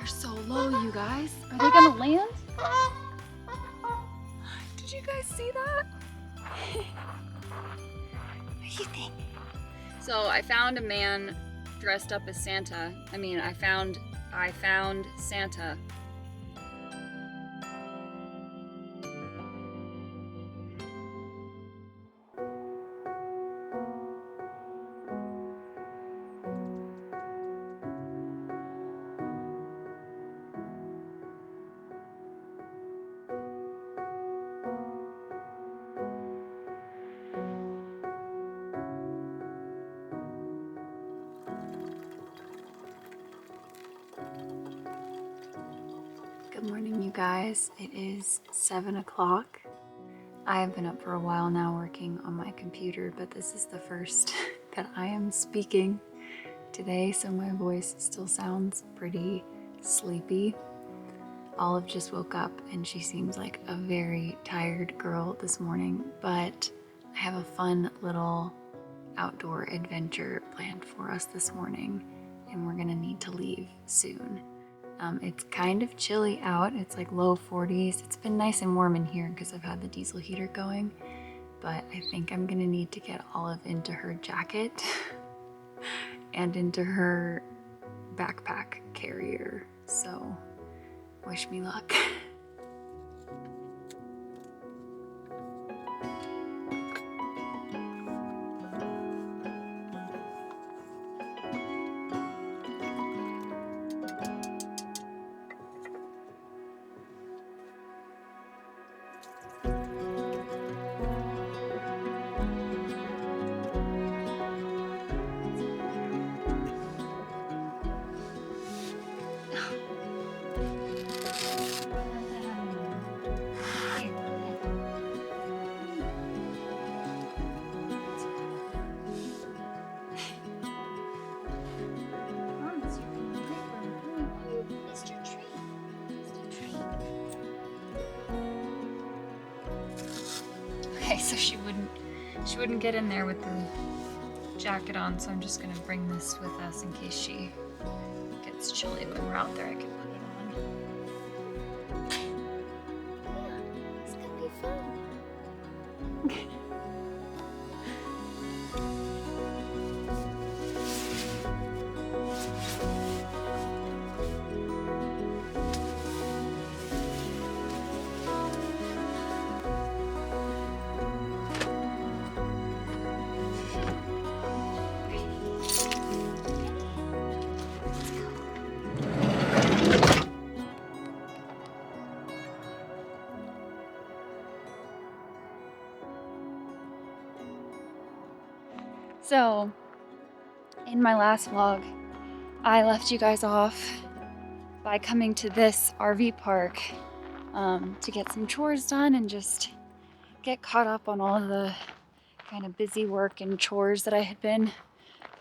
so low, you guys. Are they gonna land? Did you guys see that? What do you think? So I found a man dressed up as Santa. I found Santa. Good morning, you guys. It is 7 o'clock. I have been up for a while now working on my computer, but this is the first that I am speaking today, so my voice still sounds pretty sleepy. Olive just woke up and she seems like a very tired girl this morning, but I have a fun little outdoor adventure planned for us this morning, and we're gonna need to leave soon. It's kind of chilly out. It's like low 40s. It's been nice and warm in here because I've had the diesel heater going, but I think I'm gonna need to get Olive into her jacket and into her backpack carrier. So wish me luck. Okay, so she wouldn't get in there with the jacket on, so I'm just gonna bring this with us in case she gets chilly when we're out there. I can put it on. Yeah, it's gonna be fun. So, in my last vlog, I left you guys off by coming to this RV park to get some chores done and just get caught up on all of the kind of busy work and chores that I had been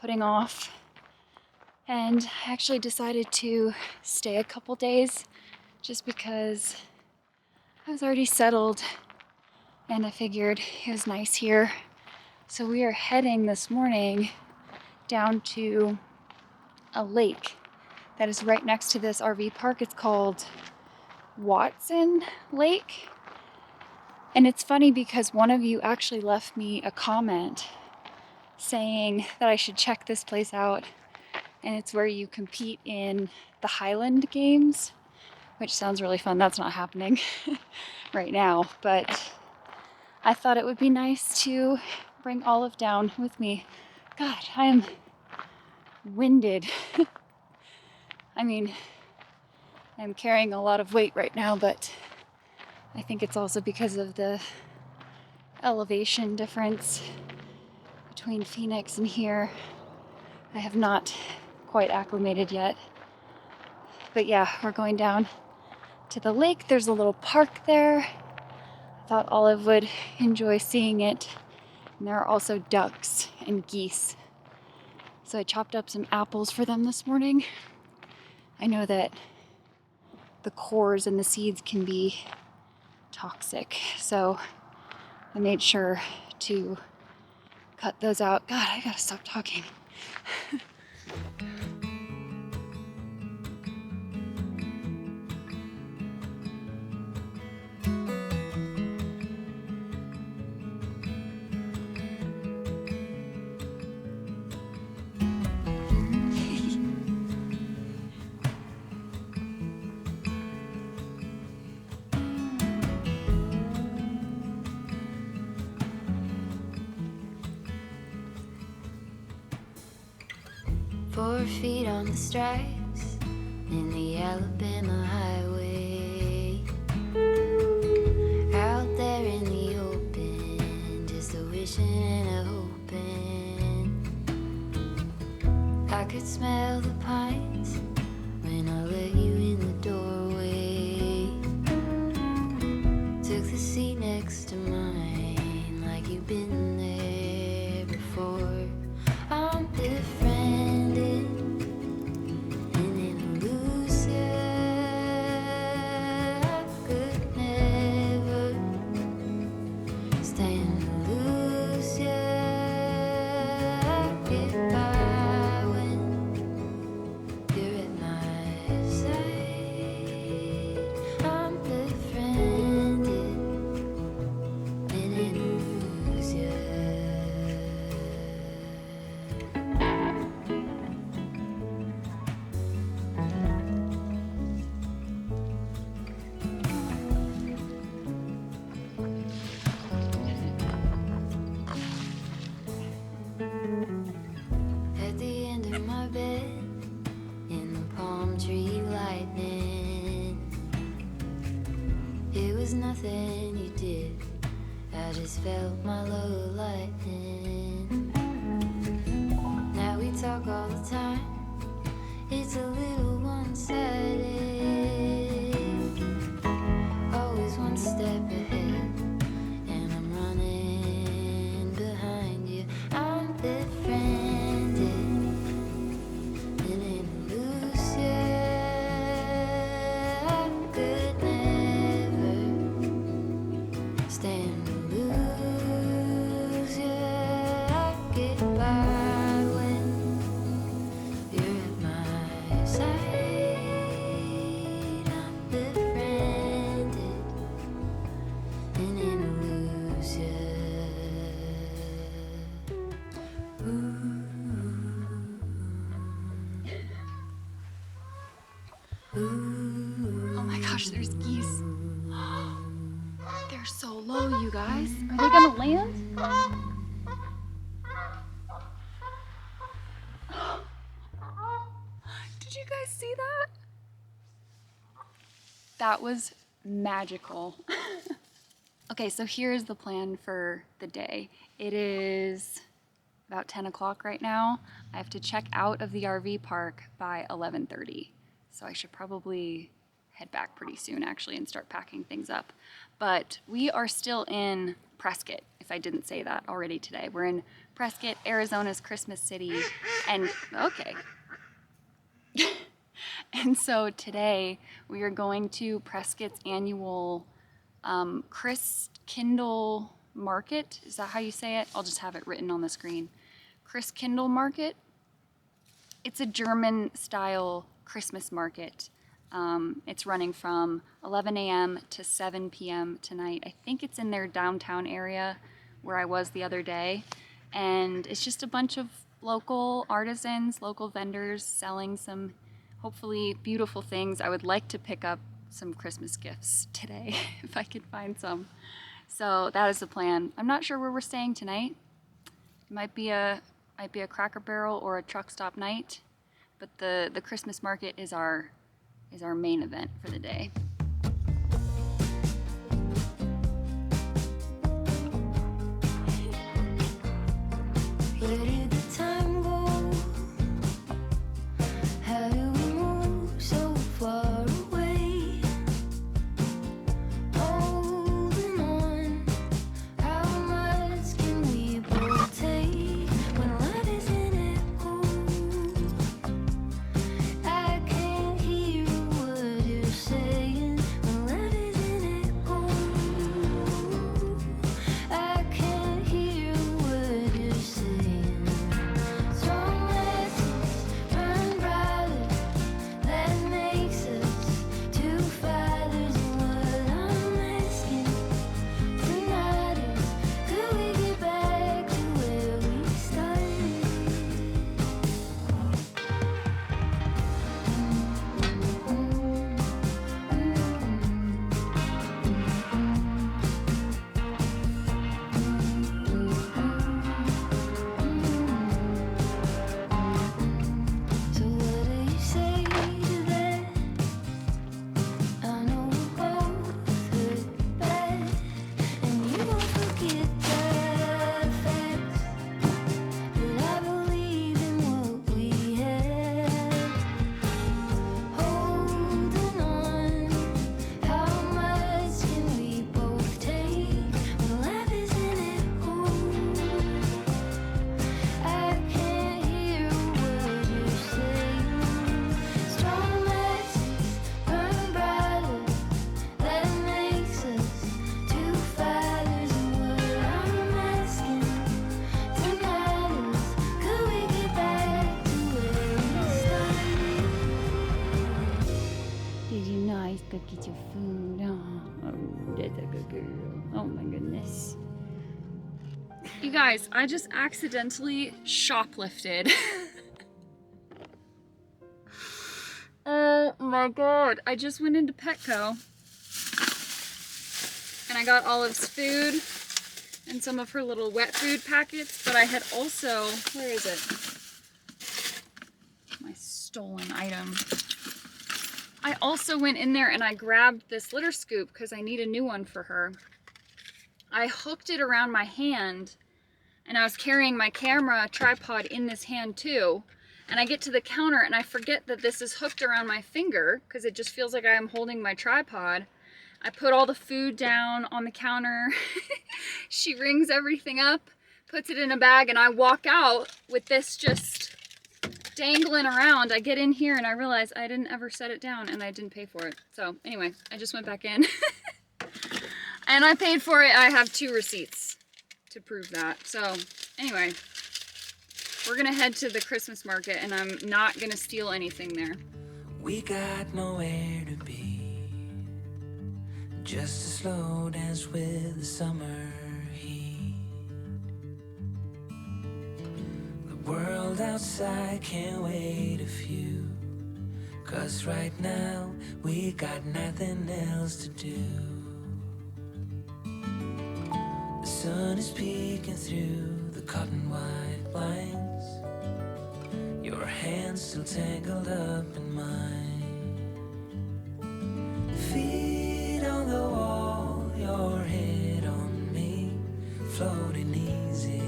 putting off. And I actually decided to stay a couple days just because I was already settled and I figured it was nice here. So we are heading this morning down to a lake that is right next to this RV park. It's called Watson Lake. And it's funny because one of you actually left me a comment saying that I should check this place out. And it's where you compete in the Highland games, which sounds really fun. That's not happening right now, but I thought it would be nice to bring Olive down with me. God, I am winded. I'm carrying a lot of weight right now, but I think it's also because of the elevation difference between Phoenix and here. I have not quite acclimated yet. But yeah, we're going down to the lake. There's a little park there. I thought Olive would enjoy seeing it. And there are also ducks and geese. So I chopped up some apples for them this morning. I know that the cores and the seeds can be toxic, so I made sure to cut those out. God, I gotta stop talking. 4 feet on the stripes in the Alabama highway. Out there in the open, just a wishing and a hoping. I could smell the pines when I let you in the doorway. Took the seat next to mine like you've been there before. I'm befriended and in lose ya. I could never stand to lose ya. I get by when you're at my side. I'm befriended and in lose ya. At the end of my bed, in the palm tree lightning. It was nothing you did, I just felt my low lightning. Now we talk all the time, it's a little one-sided. Always one step ahead, and I'm running behind you. I'm befriended and in lose ya. I could never stand to lose ya. I get by when you're at my side. I'm befriended and in lose ya. Oh my gosh, there's geese. They're so low, you guys. Are they gonna land? Did you guys see that? That was magical. Okay, so here's the plan for the day. It is about 10 o'clock right now. I have to check out of the RV park by 11:30. So I should probably head back pretty soon actually and start packing things up. But we are still in Prescott, if I didn't say that already today. We're in Prescott, Arizona's Christmas city. And okay. And so today we are going to Prescott's annual Christkindl Market. Is that how you say it? I'll just have it written on the screen. Christkindl Market. It's a German style Christmas market. It's running from 11 a.m. to 7 p.m. tonight. I think it's in their downtown area where I was the other day. And it's just a bunch of local artisans, local vendors selling some hopefully beautiful things. I would like to pick up some Christmas gifts today if I could find some. So that is the plan. I'm not sure where we're staying tonight. It might be a Cracker Barrel or a truck stop night, but the Christmas market is our main event for the day. Where did the time go? How do we move so far away? Holding on, how much can we both take when life is an echo? I can't hear what you're saying. go get your food. Oh, that's a good girl. Oh my goodness. You guys, I just accidentally shoplifted. Oh my god. I just went into Petco and I got Olive's food and some of her little wet food packets, but I had also, where is it? My stolen item. I also went in there and I grabbed this litter scoop because I need a new one for her. I hooked it around my hand and I was carrying my camera tripod in this hand too. And I get to the counter and I forget that this is hooked around my finger because it just feels like I am holding my tripod. I put all the food down on the counter. She rings everything up, puts it in a bag, and I walk out with this just dangling around. I get in here and I realize I didn't ever set it down and I didn't pay for it. So anyway, I just went back in and I paid for it. I have 2 receipts to prove that. So anyway, we're gonna head to the Christmas market and I'm not gonna steal anything there. We got nowhere to be, just a slow dance with the summer heat. The world outside can't wait a few, 'cause right now we got nothing else to do. The sun is peeking through the cotton white blinds, your hands still tangled up in mine. Feet on the wall, your head on me, floating easy.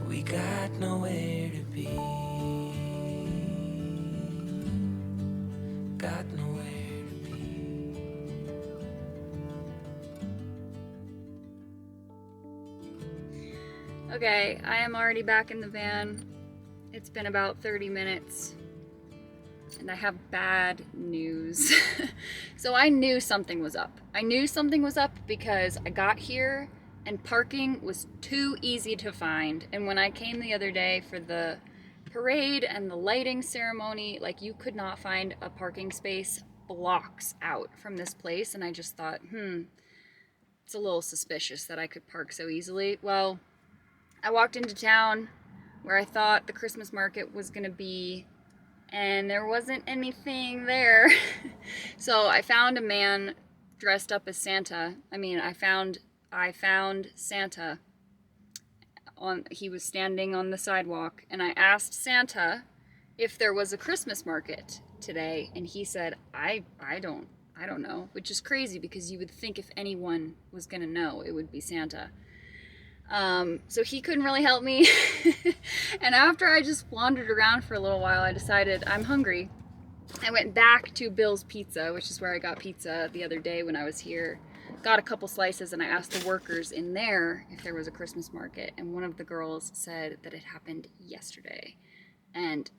We got nowhere to be, got nowhere to be. Okay, I am already back in the van. It's been about 30 minutes and I have bad news. So I knew something was up. I knew something was up because I got here and parking was too easy to find. And when I came the other day for the parade and the lighting ceremony, like, you could not find a parking space blocks out from this place. And I just thought, it's a little suspicious that I could park so easily. Well, I walked into town where I thought the Christmas market was gonna be, and there wasn't anything there. So I found a man dressed up as Santa. I found Santa. He was standing on the sidewalk, and I asked Santa if there was a Christmas market today, and he said, I don't know, which is crazy because you would think if anyone was gonna know, it would be Santa. So he couldn't really help me. And after I just wandered around for a little while, I decided I'm hungry. I went back to Bill's Pizza, which is where I got pizza the other day when I was here. Got a couple slices and I asked the workers in there if there was a Christmas market, and one of the girls said that it happened yesterday. And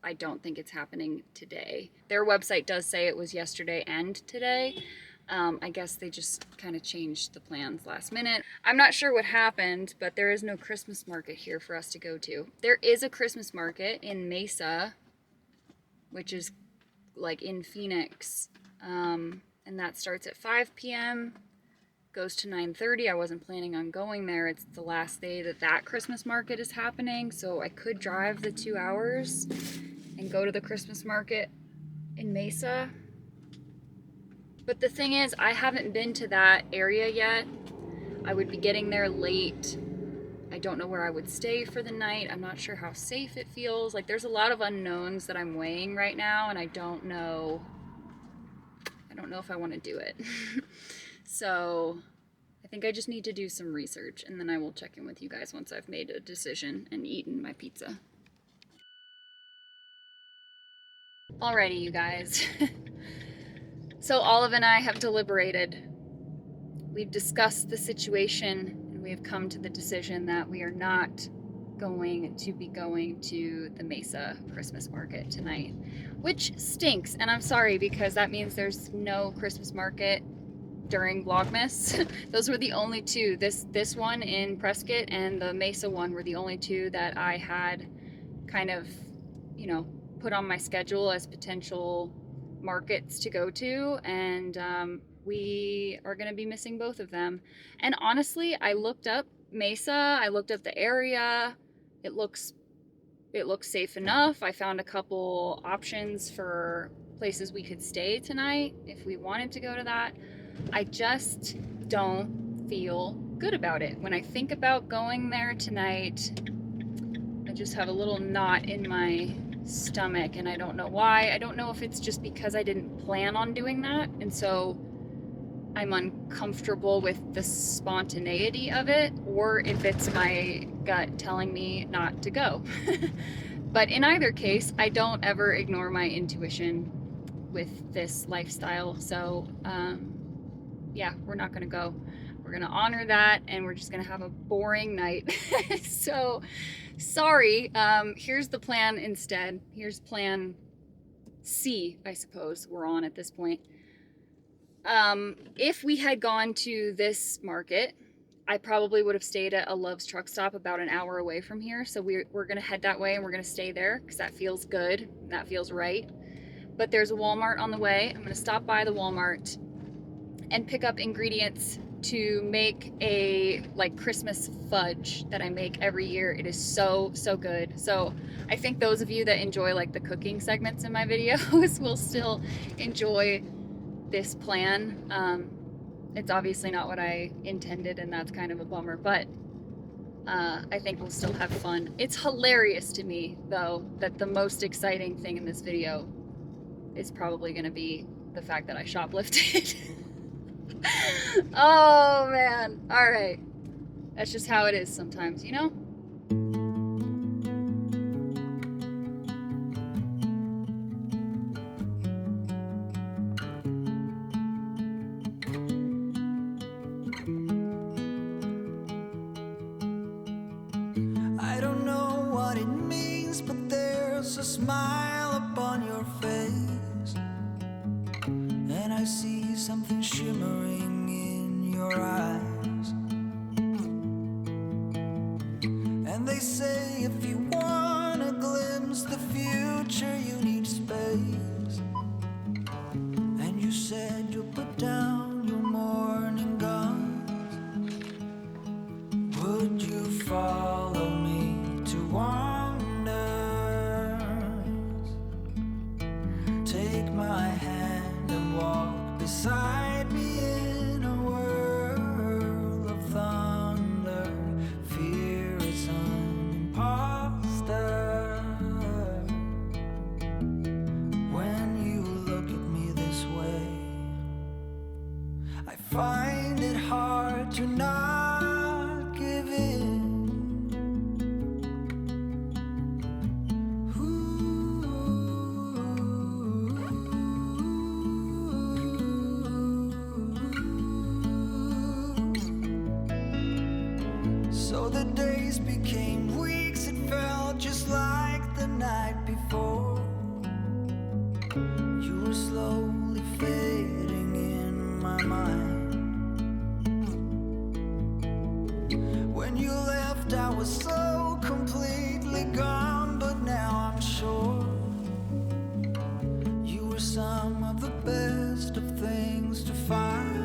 I don't think it's happening today. Their website does say it was yesterday and today. I guess they just kind of changed the plans last minute. I'm not sure what happened, but there is no Christmas market here for us to go to. There is a Christmas market in Mesa, which is like in Phoenix, and that starts at 5 p.m., goes to 9:30. I wasn't planning on going there. It's the last day that Christmas market is happening, so I could drive the 2 hours and go to the Christmas market in Mesa. But the thing is, I haven't been to that area yet. I would be getting there late. I don't know where I would stay for the night. I'm not sure how safe it feels. Like, there's a lot of unknowns that I'm weighing right now, and I don't know if I want to do it. So I think I just need to do some research, and then I will check in with you guys once I've made a decision and eaten my pizza. Alrighty, you guys. So Olive and I have deliberated. We've discussed the situation, and we have come to the decision that we are not going to be going to the Mesa Christmas market tonight, which stinks. And I'm sorry, because that means there's no Christmas market during Vlogmas. Those were the only two. This one in Prescott and the Mesa one were the only two that I had kind of, put on my schedule as potential markets to go to, and we are going to be missing both of them. And honestly, I looked up Mesa, I looked up the area. It looks safe enough. I found a couple options for places we could stay tonight if we wanted to go to that. I just don't feel good about it. When I think about going there tonight, I just have a little knot in my stomach, and I don't know why. I don't know if it's just because I didn't plan on doing that, and so I'm uncomfortable with the spontaneity of it, or if it's my gut telling me not to go. But in either case, I don't ever ignore my intuition with this lifestyle. So yeah, we're not gonna go. We're gonna honor that, and we're just gonna have a boring night. So sorry. Here's the plan instead. Here's plan C, I suppose we're on at this point. If we had gone to this market, I probably would have stayed at a Love's Truck Stop about an hour away from here. So we're gonna head that way, and we're gonna stay there because that feels good. That feels right. But there's a Walmart on the way. I'm gonna stop by the Walmart and pick up ingredients to make a like Christmas fudge that I make every year. It is so good. So I think those of you that enjoy like the cooking segments in my videos will still enjoy this plan. It's obviously not what I intended, and that's kind of a bummer, but I think we'll still have fun. It's hilarious to me, though, that the most exciting thing in this video is probably going to be the fact that I shoplifted. Oh, man. All right. That's just how it is sometimes, you know? I don't know what it means, but there's a smile upon your face, and I see something shimmering in your eyes. And they say if you want to glimpse the future, you need space. And you said you'll put down your morning guns. Would you follow me to wonders? Take my hand and walk beside me in a world of thunder. Fear is an imposter. When you look at me this way, I find it hard to not give in. So the days became weeks, it felt just like the night before. You were slowly fading in my mind. When you left, I was so completely gone, but now I'm sure you were some of the best of things to find.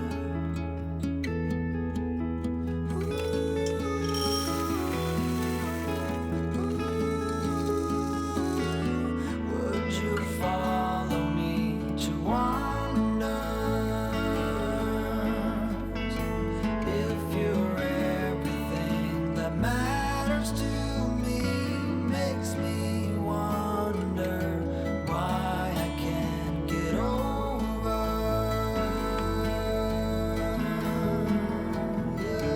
Would you follow me to wonders? If you're everything that matters to me, makes me wonder why I can't get over you.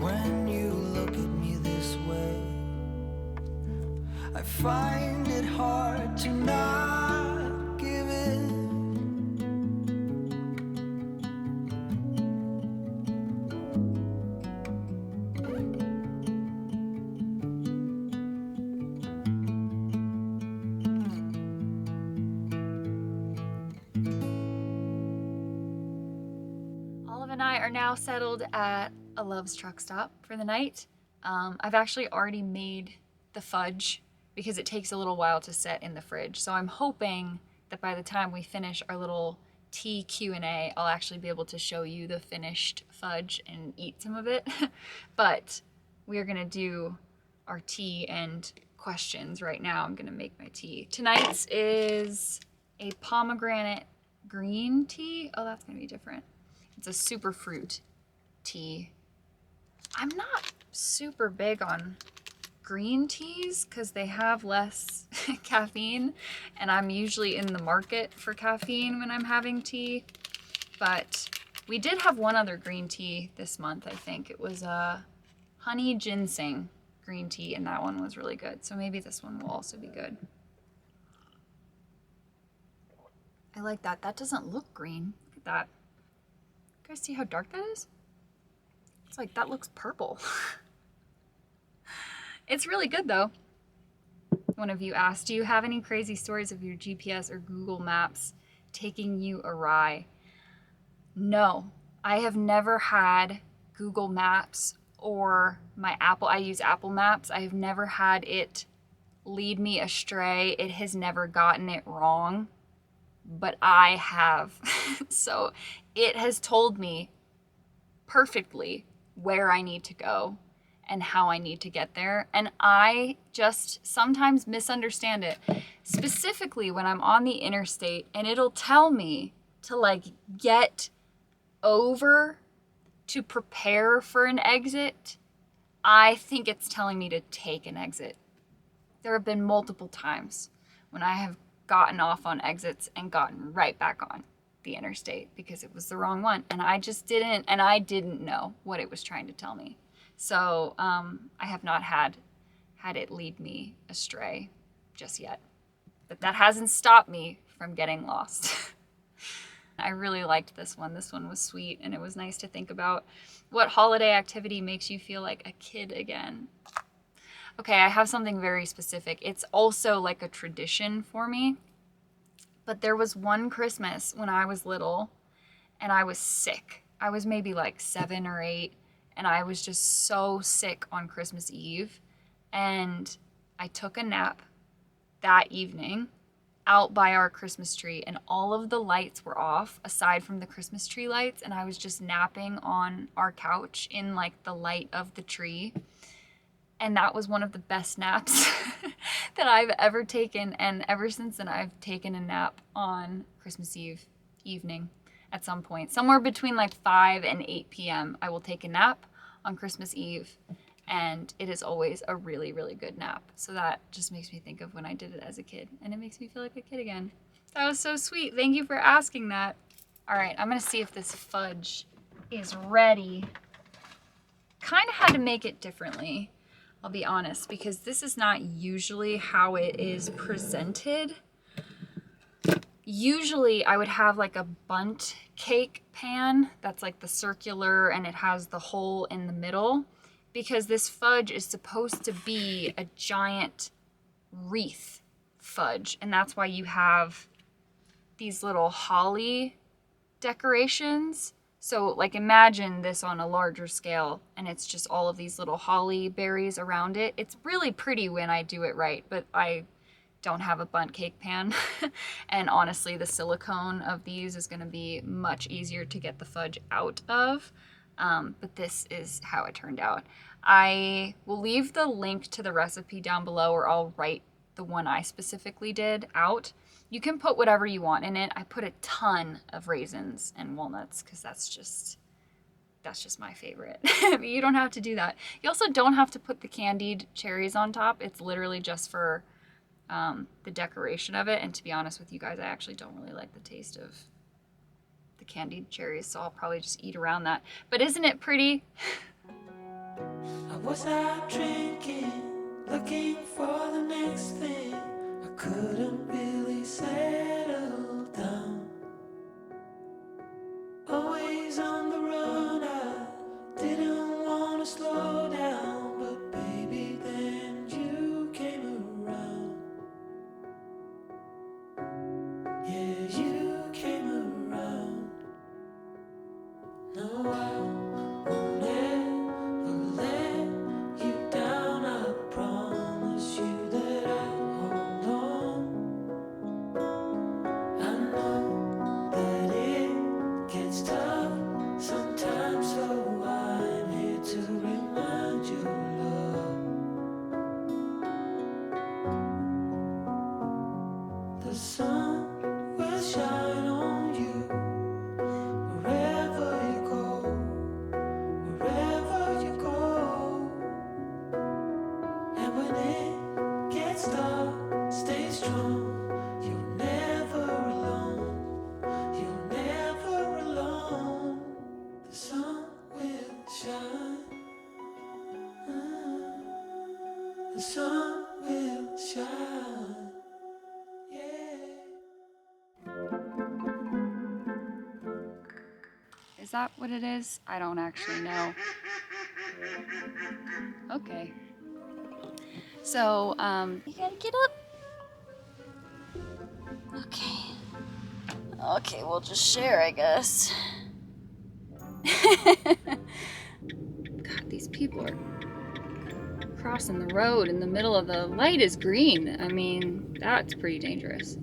When you look at me this way, I find it hard to not give in. Olive and I are now settled at a Love's Truck Stop for the night. I've actually already made the fudge because it takes a little while to set in the fridge. So I'm hoping that by the time we finish our little tea Q&A, I'll actually be able to show you the finished fudge and eat some of it. But we're gonna do our tea and questions right now. I'm gonna make my tea. Tonight's is a pomegranate green tea. Oh, that's gonna be different. It's a super fruit tea. I'm not super big on green teas because they have less caffeine, and I'm usually in the market for caffeine when I'm having tea. But we did have one other green tea this month, I think. It was a honey ginseng green tea, and that one was really good. So maybe this one will also be good. I like that. That doesn't look green. Look at that. You guys see how dark that is? It's like, that looks purple. It's really good though. One of you asked, do you have any crazy stories of your GPS or Google Maps taking you awry? No, I have never had Google Maps or my Apple, I use Apple Maps. I have never had it lead me astray. It has never gotten it wrong, but I have. So it has told me perfectly where I need to go and how I need to get there. And I just sometimes misunderstand it, specifically when I'm on the interstate and it'll tell me to like get over to prepare for an exit. I think it's telling me to take an exit. There have been multiple times when I have gotten off on exits and gotten right back on the interstate because it was the wrong one. And I didn't know what it was trying to tell me. So I have not had it lead me astray just yet. But that hasn't stopped me from getting lost. I really liked this one. This one was sweet, and it was nice to think about what holiday activity makes you feel like a kid again. Okay, I have something very specific. It's also like a tradition for me. But there was one Christmas when I was little and I was sick. I was maybe like 7 or 8, and I was just so sick on Christmas Eve. And I took a nap that evening out by our Christmas tree, and all of the lights were off aside from the Christmas tree lights, and I was just napping on our couch in like the light of the tree. And that was one of the best naps that I've ever taken. And ever since then, I've taken a nap on Christmas Eve evening at some point. Somewhere between like 5 and 8 p.m. I will take a nap on Christmas Eve. And it is always a really, really good nap. So that just makes me think of when I did it as a kid. And it makes me feel like a kid again. That was so sweet. Thank you for asking that. All right, I'm going to see if this fudge is ready. Kind of had to make it differently, I'll be honest, because this is not usually how it is presented. Usually I would have like a bundt cake pan that's like the circular and it has the hole in the middle, because this fudge is supposed to be a giant wreath fudge, and that's why you have these little holly decorations. So like imagine this on a larger scale, and it's just all of these little holly berries around it. It's really pretty when I do it right, but I don't have a bundt cake pan. And honestly, the silicone of these is gonna be much easier to get the fudge out of. But this is how it turned out. I will leave the link to the recipe down below, or I'll write the one I specifically did out. You can put whatever you want in it. I put a ton of raisins and walnuts because that's just my favorite. You don't have to do that. You also don't have to put the candied cherries on top. It's literally just for the decoration of it. And to be honest with you guys, I actually don't really like the taste of the candied cherries, so I'll probably just eat around that. But isn't it pretty? I was out drinking, looking for the next thing. I couldn't really settle down. Always on the run, I didn't want to slow down. But baby, then you came around. Yeah, you came around. No, I won't ever let you down, I promise the sun will shine. Is that what it is? I don't actually know. Okay. So, you gotta get up. Okay. Okay, we'll just share, I guess. God, these people are crossing the road in the middle of the light is green. I mean, that's pretty dangerous.